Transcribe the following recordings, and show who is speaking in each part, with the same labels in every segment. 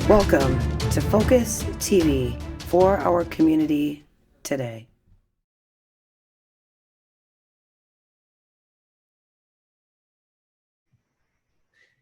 Speaker 1: Welcome to Focus TV for our community today.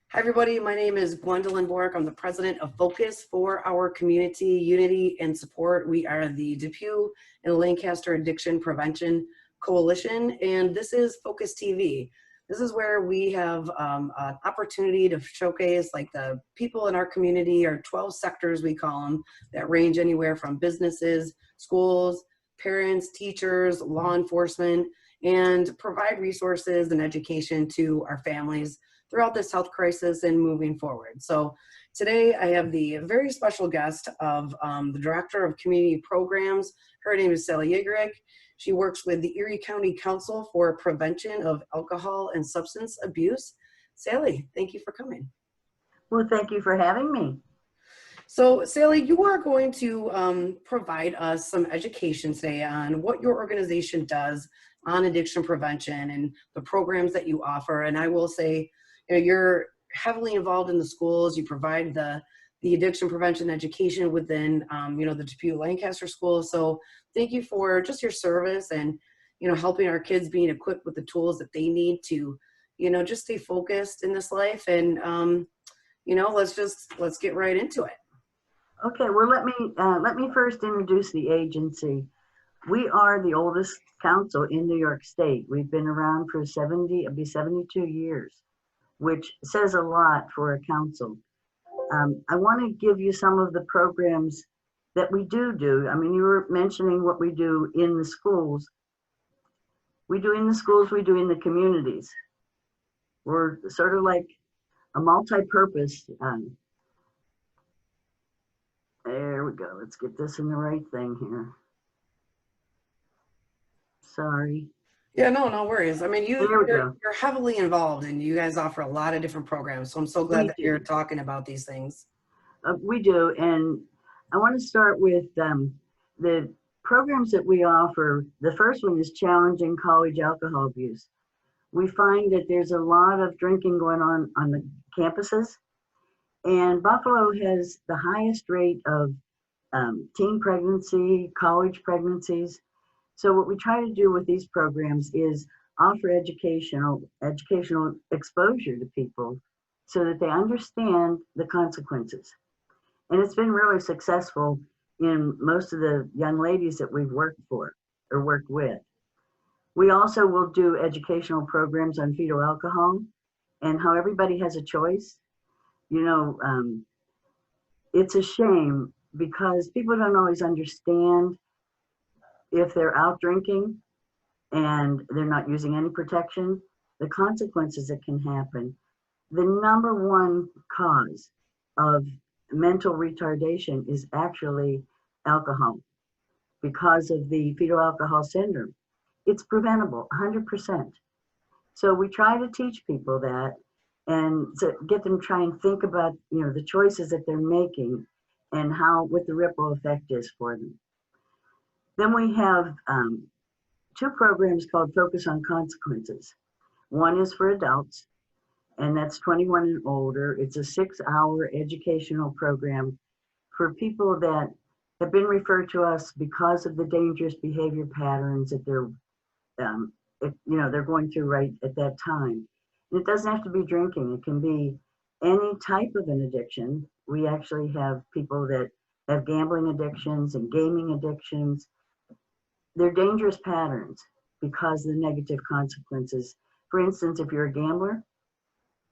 Speaker 1: Hi, everybody. My name is Gwendolyn Bork. I'm the president of Focus for our community unity and support. We are the Depew and Lancaster Addiction Prevention Coalition, and this is Focus TV. This is where we have an opportunity to showcase like the people in our community, our 12 sectors we call them, that range anywhere from businesses, schools, parents, teachers, law enforcement, and provide resources and education to our families throughout this health crisis and moving forward. So today I have the very special guest of the Director of Community Programs. Her name is Sally Yageric. She works with the Erie County Council for Prevention of Alcohol and Substance Abuse. Sally, thank you for coming.
Speaker 2: Well, thank you for having me.
Speaker 1: So Sally, you are going to provide us some education today on what your organization does on addiction prevention and the programs that you offer. And I will say, you know, you're heavily involved in the schools. You provide the addiction prevention education within, the Depew Lancaster School. So thank you for just your service and, helping our kids being equipped with the tools that they need to, just stay focused in this life. And, let's get right into it.
Speaker 2: Okay, well, let me first introduce the agency. We are the oldest council in New York State. We've been around for 72 years, which says a lot for a council. I want to give you some of the programs that we do. I mean, you were mentioning what we do in the schools. We do in the schools, we do in the communities. We're sort of like a multi-purpose. There we go. Let's get this in the right thing here. Sorry.
Speaker 1: Yeah, no worries. I mean, you're heavily involved and you guys offer a lot of different programs. So I'm so glad that you're talking about these things.
Speaker 2: We do. And I want to start with the programs that we offer. The first one is Challenging College Alcohol Abuse. We find that there's a lot of drinking going on the campuses. And Buffalo has the highest rate of teen pregnancy, college pregnancies. So what we try to do with these programs is offer educational exposure to people so that they understand the consequences. And it's been really successful in most of the young ladies that we've worked with. We also will do educational programs on fetal alcohol and how everybody has a choice. It's a shame because people don't always understand if they're out drinking and they're not using any protection, the consequences that can happen. The number one cause of mental retardation is actually alcohol because of the fetal alcohol syndrome. It's preventable, 100%. So we try to teach people that and to get them to try and think about, the choices that they're making and what the ripple effect is for them. Then we have two programs called Focus on Consequences. One is for adults, and that's 21 and older. It's a 6-hour educational program for people that have been referred to us because of the dangerous behavior patterns that they're going through right at that time. And it doesn't have to be drinking. It can be any type of an addiction. We actually have people that have gambling addictions and gaming addictions. They're dangerous patterns because of the negative consequences. For instance, if you're a gambler,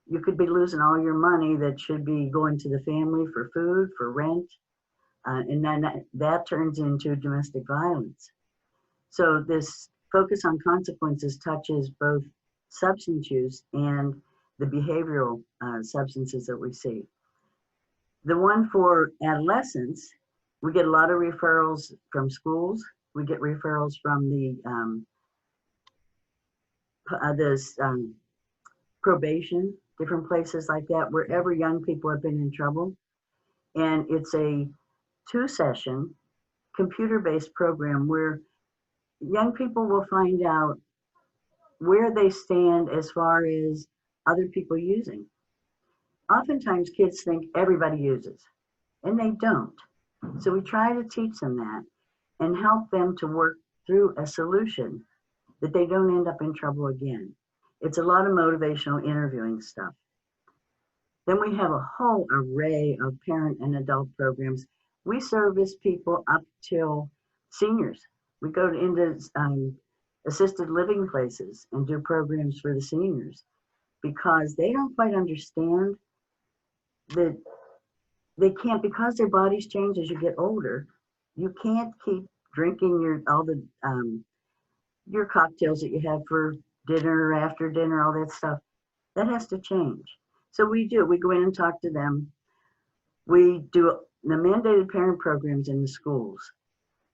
Speaker 2: you could be losing all your money that should be going to the family for food, for rent, and then that turns into domestic violence. So this Focus on Consequences touches both substance use and the behavioral substances that we see. The one for adolescents, we get a lot of referrals from schools. We get referrals from the probation, different places like that, wherever young people have been in trouble. And it's a 2-session computer-based program where young people will find out where they stand as far as other people using. Oftentimes kids think everybody uses. and they don't. So we try to teach them that and help them to work through a solution that they don't end up in trouble again. It's a lot of motivational interviewing stuff. Then we have a whole array of parent and adult programs. We service people up till seniors. We go into assisted living places and do programs for the seniors because they don't quite understand that they can't, because their bodies change as you get older. You can't keep drinking your cocktails that you have for dinner or after dinner, all that stuff. That has to change. So we go in and talk to them. We do the mandated parent programs in the schools.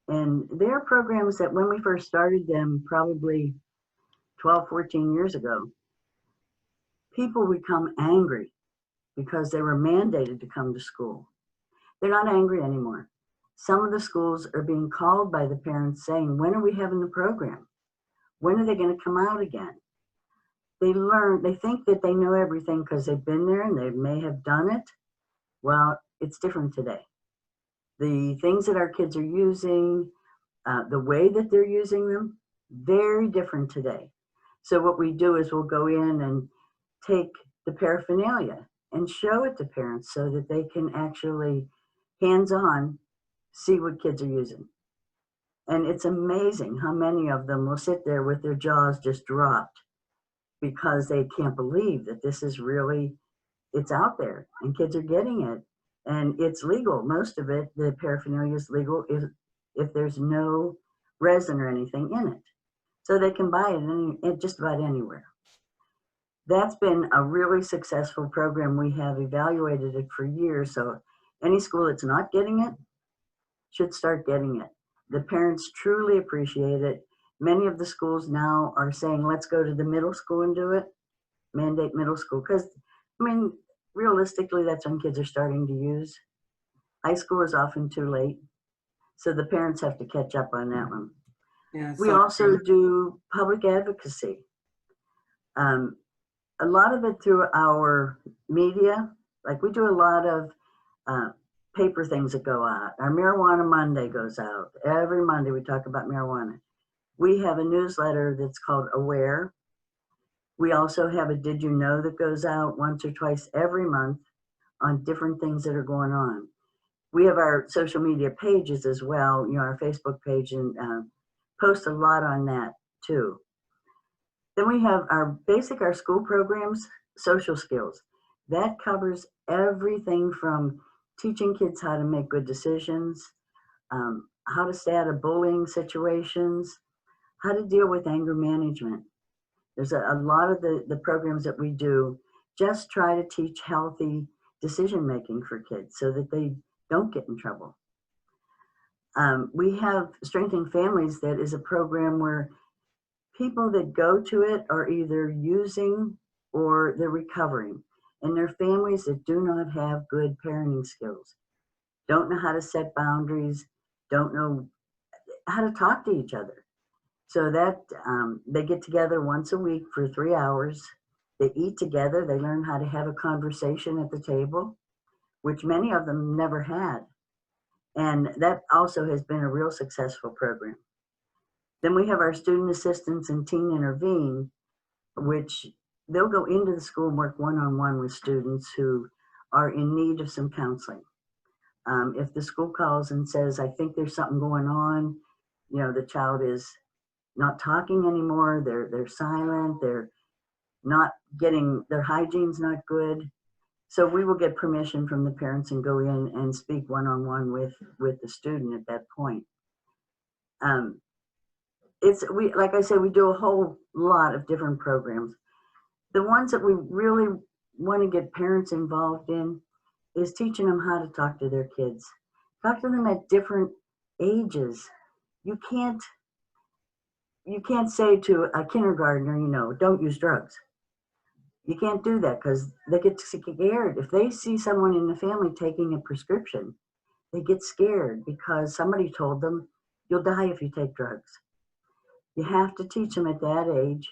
Speaker 2: And they're programs that when we first started them, probably 12, 14 years ago, people would come angry because they were mandated to come to school. They're not angry anymore. Some of the schools are being called by the parents saying, when are we having the program? When are they going to come out again? They think that they know everything because they've been there and they may have done it. Well, it's different today. The things that our kids are using, the way that they're using them, very different today. So what we do is we'll go in and take the paraphernalia and show it to parents so that they can actually hands-on see what kids are using. And it's amazing how many of them will sit there with their jaws just dropped because they can't believe that this is really, it's out there and kids are getting it. And it's legal. Most of it, the paraphernalia is legal if there's no resin or anything in it. So they can buy it just about anywhere. That's been a really successful program. We have evaluated it for years. So any school that's not getting it should start getting it. The parents truly appreciate it. Many of the schools now are saying, let's go to the middle school and do it, mandate middle school. Because, I mean, realistically, that's when kids are starting to use. High school is often too late. So the parents have to catch up on that one.
Speaker 1: Yeah,
Speaker 2: We
Speaker 1: so
Speaker 2: also do public advocacy. A lot of it through our media, like we do a lot of paper things that go out. Our Marijuana Monday goes out. Every Monday we talk about marijuana. We have a newsletter that's called Aware. We also have a Did You Know that goes out once or twice every month on different things that are going on. We have our social media pages as well, our Facebook page, and post a lot on that too. Then we have our school programs, social skills. That covers everything from teaching kids how to make good decisions, how to stay out of bullying situations, how to deal with anger management. There's a lot of the programs that we do just try to teach healthy decision making for kids so that they don't get in trouble. We have Strengthening Families, that is a program where people that go to it are either using or they're recovering. And they're families that do not have good parenting skills, don't know how to set boundaries, don't know how to talk to each other. So that they get together once a week for 3 hours. They eat together. They learn how to have a conversation at the table, which many of them never had. And that also has been a real successful program. Then we have our student assistants and teen intervene, which they'll go into the school and work one-on-one with students who are in need of some counseling. If the school calls and says, I think there's something going on, the child is not talking anymore, they're silent, they're not getting, their hygiene's not good. So we will get permission from the parents and go in and speak one-on-one with the student at that point. Like I said, we do a whole lot of different programs. The ones that we really want to get parents involved in is teaching them how to talk to their kids. Talk to them at different ages. You can't say to a kindergartner, don't use drugs. You can't do that because they get scared. If they see someone in the family taking a prescription, they get scared because somebody told them, you'll die if you take drugs. You have to teach them at that age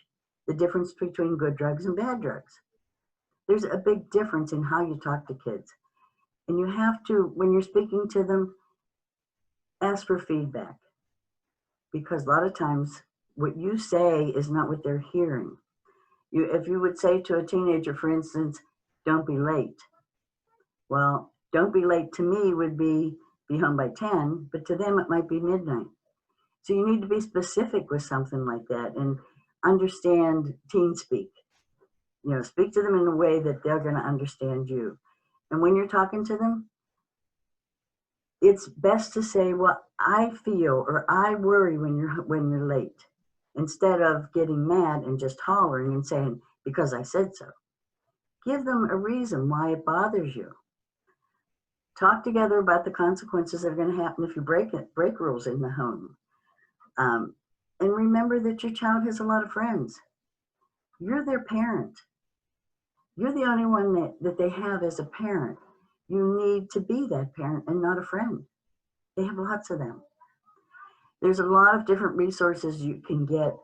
Speaker 2: the difference between good drugs and bad drugs. There's a big difference in how you talk to kids. And you have to, when you're speaking to them, ask for feedback. Because a lot of times what you say is not what they're hearing. If you would say to a teenager, for instance, don't be late. Well, don't be late to me would be home by 10, but to them it might be midnight. So you need to be specific with something like that and understand teen speak. Speak to them in a way that they're going to understand you. And when you're talking to them, it's best to say, well, I feel or I worry when you're late, instead of getting mad and just hollering and saying, because I said so. Give them a reason why it bothers you. Talk together about the consequences that are going to happen if you break rules in the home. And remember that your child has a lot of friends. You're their parent. You're the only one that they have as a parent. You need to be that parent and not a friend. They have lots of them. There's a lot of different resources you can get.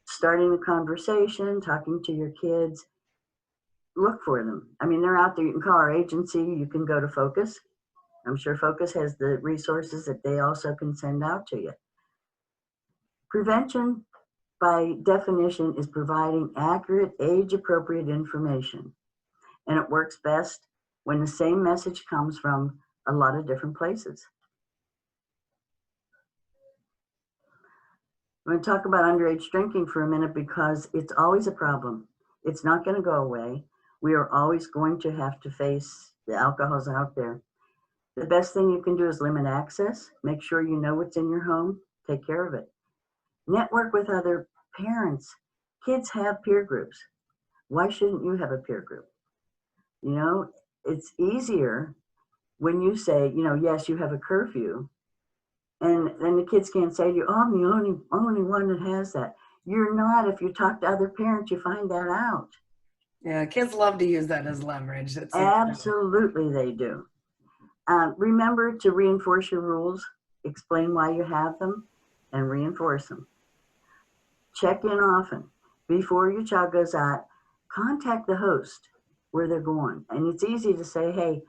Speaker 2: Starting a conversation, talking to your kids. Look for them. I mean, they're out there. You can call our agency. You can go to Focus. I'm sure Focus has the resources that they also can send out to you. Prevention, by definition, is providing accurate, age-appropriate information. And it works best when the same message comes from a lot of different places. I'm going to talk about underage drinking for a minute because it's always a problem. It's not going to go away. We are always going to have to face the alcohols out there. The best thing you can do is limit access. Make sure you know what's in your home. Take care of it. Network with other parents. Kids have peer groups. Why shouldn't you have a peer group? It's easier when you say, yes, you have a curfew. And then the kids can't say to you, oh, I'm the only one that has that. You're not. If you talk to other parents, you find that out.
Speaker 1: Yeah, kids love to use that as leverage.
Speaker 2: Absolutely, they do. Remember to reinforce your rules, explain why you have them, and reinforce them. Check in often. Before your child goes out, contact the host where they're going. And it's easy to say, hey,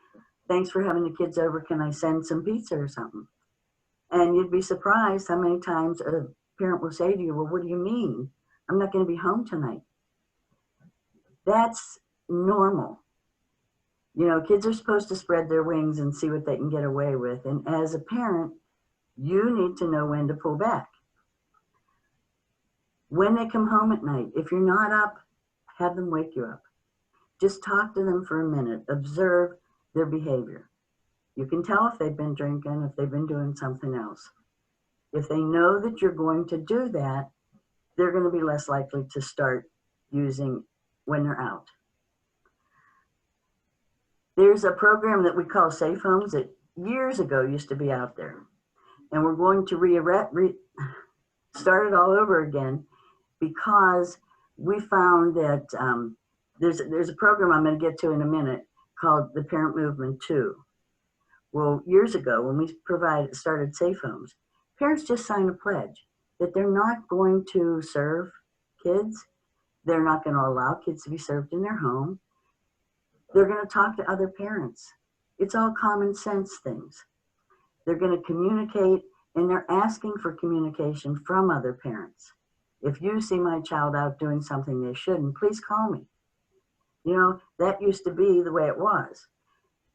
Speaker 2: thanks for having the kids over. Can I send some pizza or something? And you'd be surprised how many times a parent will say to you, well, what do you mean? I'm not going to be home tonight. That's normal. Kids are supposed to spread their wings and see what they can get away with. And as a parent, you need to know when to pull back. When they come home at night, if you're not up, have them wake you up. Just talk to them for a minute. Observe their behavior. You can tell if they've been drinking, if they've been doing something else. If they know that you're going to do that, they're going to be less likely to start using when they're out. There's a program that we call Safe Homes that years ago used to be out there. And we're going to start it all over again because we found that there's a program I'm going to get to in a minute called the Parent Movement 2. Well, years ago, when we started Safe Homes, parents just signed a pledge that they're not going to serve kids. They're not going to allow kids to be served in their home. They're going to talk to other parents. It's all common sense things. They're going to communicate, and they're asking for communication from other parents. If you see my child out doing something they shouldn't, please call me. That used to be the way it was.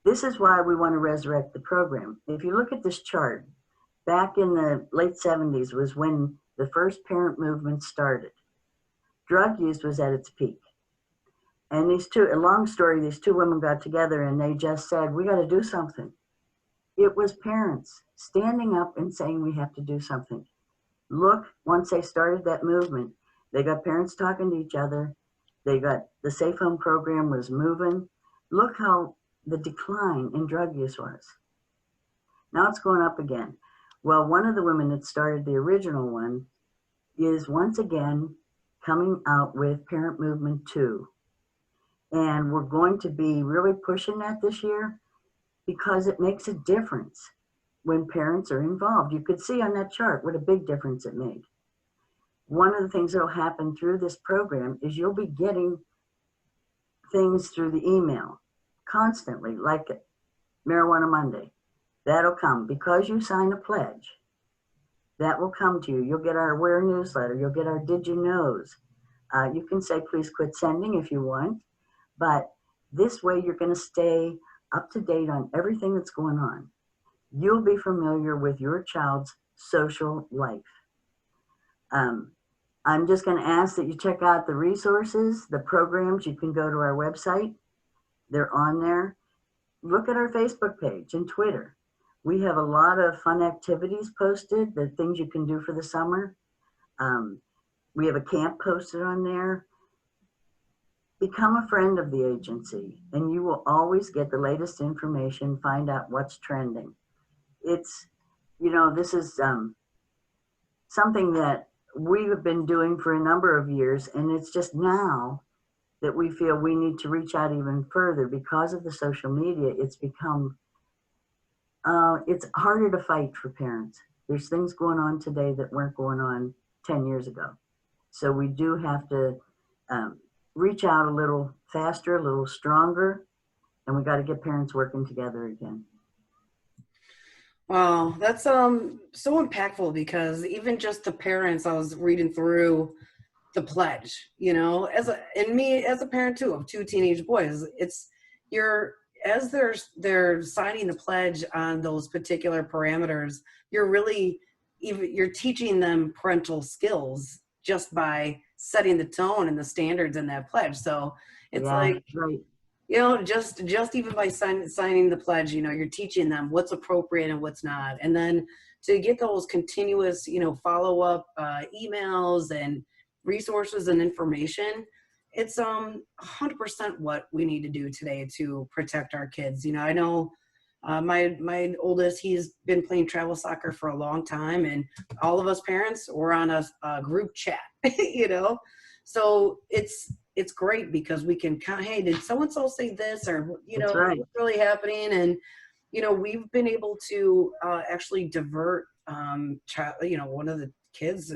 Speaker 2: This is why we want to resurrect the program. If you look at this chart, back in the late 70s was when the first parent movement started. Drug use was at its peak. And these two women got together and they just said, we got to do something. It was parents standing up and saying we have to do something. Look, once they started that movement, they got parents talking to each other. The Safe Home program was moving. Look how the decline in drug use was. Now it's going up again. Well, one of the women that started the original one is once again coming out with Parent Movement 2. And we're going to be really pushing that this year because it makes a difference when parents are involved. You could see on that chart what a big difference it made. One of the things that will happen through this program is you'll be getting things through the email constantly, like Marijuana Monday. That'll come because you sign a pledge. That will come to you. You'll get our Aware newsletter. You'll get our Did You Knows. You can say, please quit sending if you want. But this way, you're going to stay up to date on everything that's going on. You'll be familiar with your child's social life. I'm just going to ask that you check out the resources, the programs. You can go to our website. They're on there. Look at our Facebook page and Twitter. We have a lot of fun activities posted, the things you can do for the summer. We have a camp posted on there. Become a friend of the agency, and you will always get the latest information, find out what's trending. It's, this is something that we have been doing for a number of years, and it's just now that we feel we need to reach out even further because of the social media. It's become, it's harder to fight for parents. There's things going on today that weren't going on 10 years ago. So we do have to reach out a little faster, a little stronger, and we got to get parents working together again.
Speaker 1: Wow, that's so impactful, because even just the parents, I was reading through the pledge, as a parent too of 2 teenage boys, as they're signing the pledge on those particular parameters, you're teaching them parental skills just by setting the tone and the standards in that pledge. So it's
Speaker 2: right.
Speaker 1: just even by signing the pledge, you're teaching them what's appropriate and what's not. And then to get those continuous, follow-up emails and resources and information, it's 100% what we need to do today to protect our kids. I know my oldest, he's been playing travel soccer for a long time, and all of us parents were on a group chat, so it's great because we can hey, did so-and-so say this, or
Speaker 2: right.
Speaker 1: what's really happening? And we've been able to actually divert one of the kids,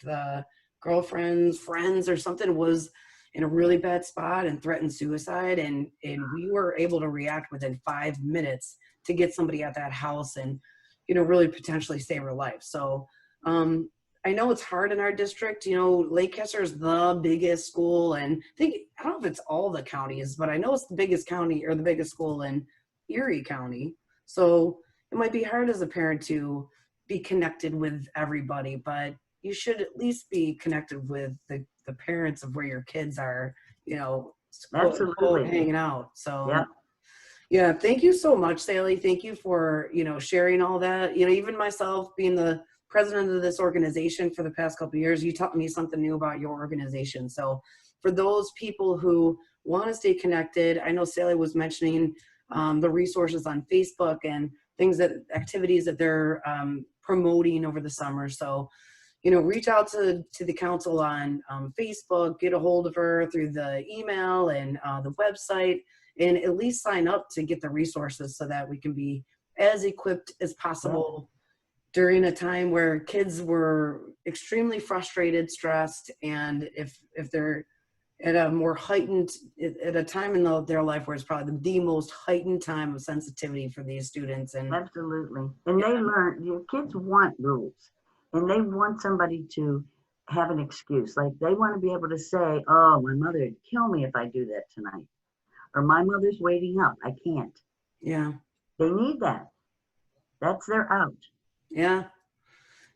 Speaker 1: the girlfriend's friends or something, was in a really bad spot and threatened suicide, and we were able to react within 5 minutes to get somebody at that house and really potentially save her life. So I know it's hard in our district. Lancaster is the biggest school, and I don't know if it's all the counties, but I know it's the biggest county or the biggest school in Erie County. So it might be hard as a parent to be connected with everybody, but you should at least be connected with the parents of where your kids are,
Speaker 2: Absolutely.
Speaker 1: hanging out. So
Speaker 2: yeah.
Speaker 1: Yeah, thank you so much, Sally. Thank you for, sharing all that. Even myself being the president of this organization for the past couple of years, you taught me something new about your organization. So for those people who want to stay connected, I know Sally was mentioning the resources on Facebook and activities that they're promoting over the summer. So, reach out to the council on Facebook, get a hold of her through the email and the website, and at least sign up to get the resources so that we can be as equipped as possible during a time where kids were extremely frustrated, stressed, and if they're at a more heightened, at a time in their life where it's probably the most heightened time of sensitivity for these students. And
Speaker 2: absolutely. And they learn, your kids want rules, and they want somebody to have an excuse. Like they want to be able to say, oh, my mother would kill me if I do that tonight. Or my mother's waiting up, I can't.
Speaker 1: Yeah.
Speaker 2: They need that. That's their out.
Speaker 1: Yeah.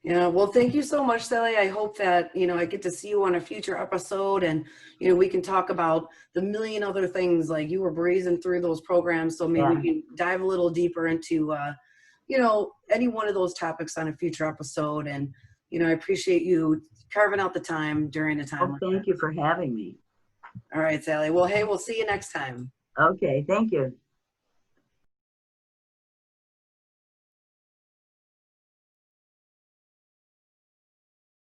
Speaker 1: Yeah. Well, thank you so much, Sally. I hope that, I get to see you on a future episode, and, we can talk about the million other things. Like you were breezing through those programs. So maybe we can dive a little deeper into, any one of those topics on a future episode. And, I appreciate you carving out the time during a time.
Speaker 2: Well, thank you for having me.
Speaker 1: All right, Sally. Well, hey, we'll see you next time.
Speaker 2: Okay. Thank you.